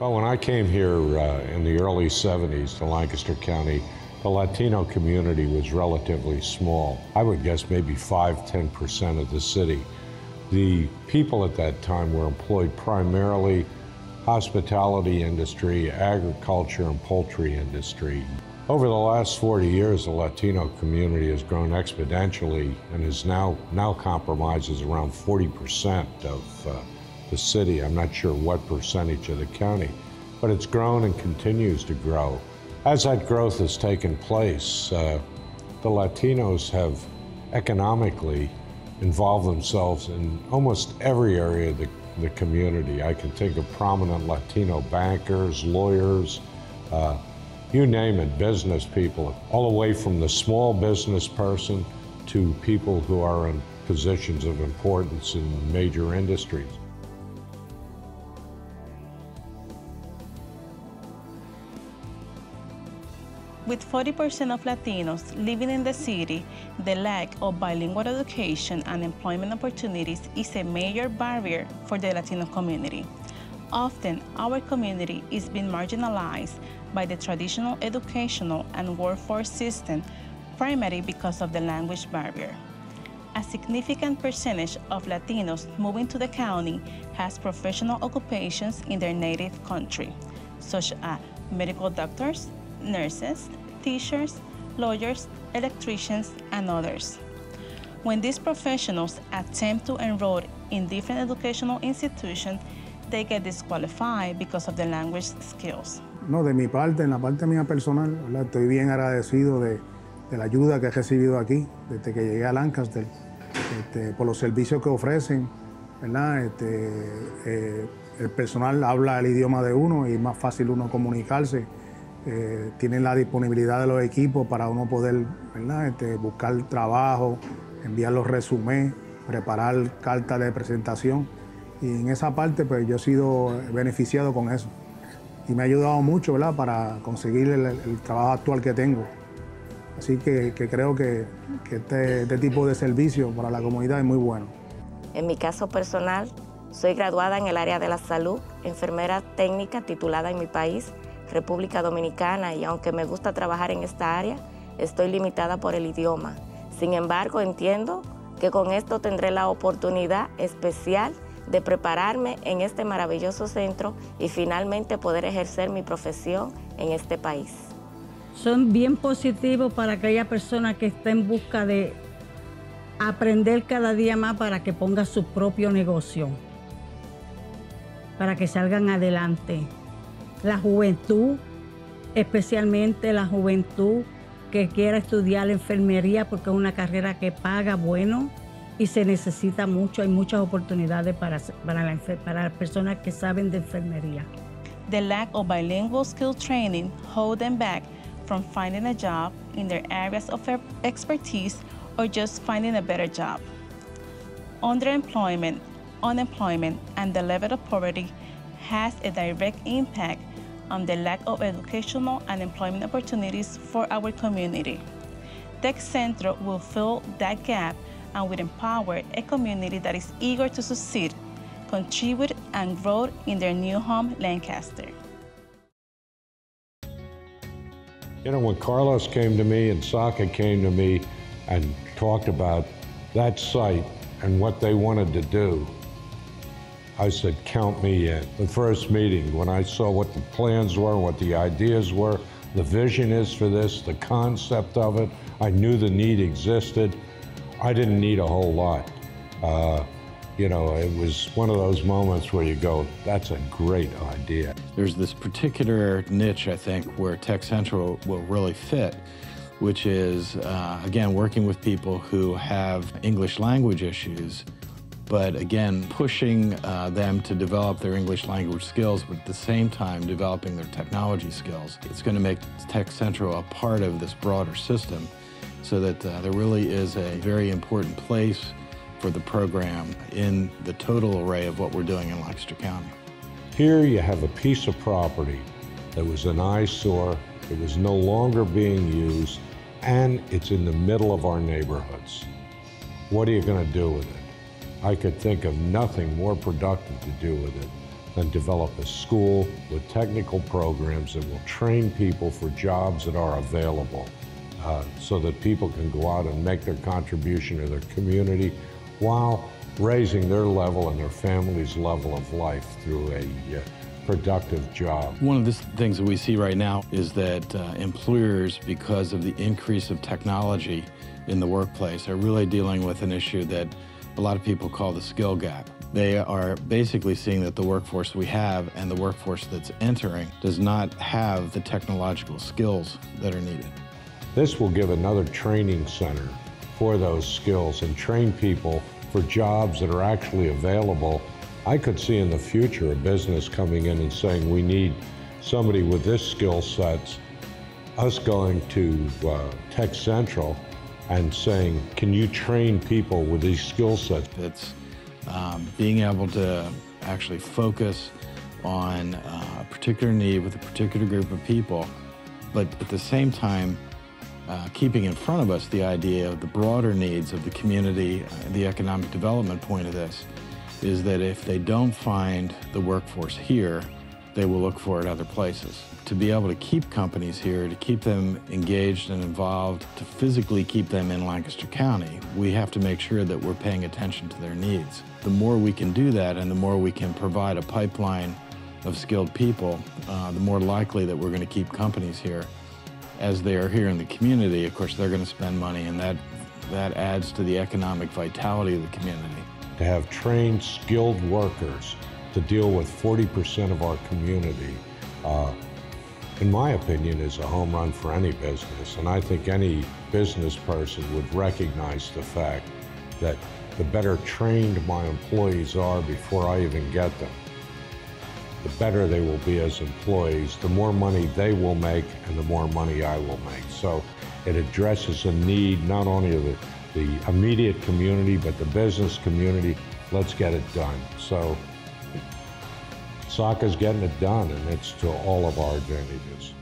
Well, when I came here in the early 70s to Lancaster County, the Latino community was relatively small. I would guess maybe 5–10% of the city. The people at that time were employed primarily hospitality industry, agriculture, and poultry industry. Over the last 40 years, the Latino community has grown exponentially and is now compromises around 40% of the city. I'm not sure what percentage of the county, but it's grown and continues to grow. As that growth has taken place, the Latinos have economically involved themselves in almost every area of the community. I can think of prominent Latino bankers, lawyers, you name it, business people, all the way from the small business person to people who are in positions of importance in major industries. With 40% of Latinos living in the city, the lack of bilingual education and employment opportunities is a major barrier for the Latino community. Often, our community is being marginalized by the traditional educational and workforce system, primarily because of the language barrier. A significant percentage of Latinos moving to the county has professional occupations in their native country, such as medical doctors, nurses, teachers, lawyers, electricians, and others. When these professionals attempt to enroll in different educational institutions, they get disqualified because of the language skills. No, de mi parte, en la parte mía personal, ¿verdad? Estoy bien agradecido de la ayuda que he recibido aquí desde que llegué a Lancaster, por los servicios que ofrecen, ¿verdad? El personal habla el idioma de uno y es más fácil uno comunicarse. Tienen la disponibilidad de los equipos para uno poder, ¿verdad? Buscar trabajo, enviar los resúmenes, preparar cartas de presentación. Y en esa parte pues yo he sido beneficiado con eso. Y me ha ayudado mucho, ¿verdad? Para conseguir el trabajo actual que tengo. Así que creo que este tipo de servicio para la comunidad es muy bueno. En mi caso personal, soy graduada en el área de la salud, enfermera técnica titulada en mi país, República Dominicana, y aunque me gusta trabajar en esta área, estoy limitada por el idioma. Sin embargo, entiendo que con esto tendré la oportunidad especial de prepararme en este maravilloso centro y finalmente poder ejercer mi profesión en este país. Son bien positivos para aquella persona que está en busca de aprender cada día más para que ponga su propio negocio, para que salgan adelante. La juventud, especialmente la juventud que quiera estudiar enfermería porque es una carrera que paga bueno y se necesita mucho, hay muchas oportunidades para las personas que saben de enfermería. The lack of bilingual skill training hold them back from finding a job in their areas of expertise or just finding a better job. Underemployment, unemployment, and the level of poverty has a direct impact on the lack of educational and employment opportunities for our community. TecCentro will fill that gap and will empower a community that is eager to succeed, contribute, and grow in their new home, Lancaster. You know, when Carlos came to me and Saka came to me and talked about that site and what they wanted to do, I said, count me in. The first meeting, when I saw what the plans were, what the ideas were, the vision is for this, the concept of it, I knew the need existed. I didn't need a whole lot. You know, it was one of those moments where you go, that's a great idea. There's this particular niche, I think, where TecCentro will really fit, which is, again, working with people who have English language issues, but again, pushing them to develop their English language skills, but at the same time developing their technology skills. It's going to make TecCentro a part of this broader system so that there really is a very important place for the program in the total array of what we're doing in Lancaster County. Here you have a piece of property that was an eyesore, it was no longer being used, and it's in the middle of our neighborhoods. What are you going to do with it? I could think of nothing more productive to do with it then develop a school with technical programs that will train people for jobs that are available so that people can go out and make their contribution to their community while raising their level and their family's level of life through a productive job. One of the things that we see right now is that employers, because of the increase of technology in the workplace, are really dealing with an issue that a lot of people call the skill gap. They are basically seeing that the workforce we have and the workforce that's entering does not have the technological skills that are needed. This will give another training center for those skills and train people for jobs that are actually available. I could see in the future a business coming in and saying, we need somebody with this skill sets, us going to TecCentro and saying, can you train people with these skill sets? It's being able to actually focus on a particular need with a particular group of people, but at the same time, keeping in front of us the idea of the broader needs of the community, the economic development point of this is that if they don't find the workforce here, they will look for it other places. To be able to keep companies here, to keep them engaged and involved, to physically keep them in Lancaster County, we have to make sure that we're paying attention to their needs. The more we can do that and the more we can provide a pipeline of skilled people, the more likely that we're going to keep companies here. As they are here in the community, of course, they're going to spend money, and that adds to the economic vitality of the community. To have trained, skilled workers to deal with 40% of our community, in my opinion, is a home run for any business. And I think any business person would recognize the fact that the better trained my employees are before I even get them, the better they will be as employees, the more money they will make and the more money I will make. So it addresses a need not only of the immediate community, but the business community. Let's get it done. So SACA's getting it done, and it's to all of our advantages.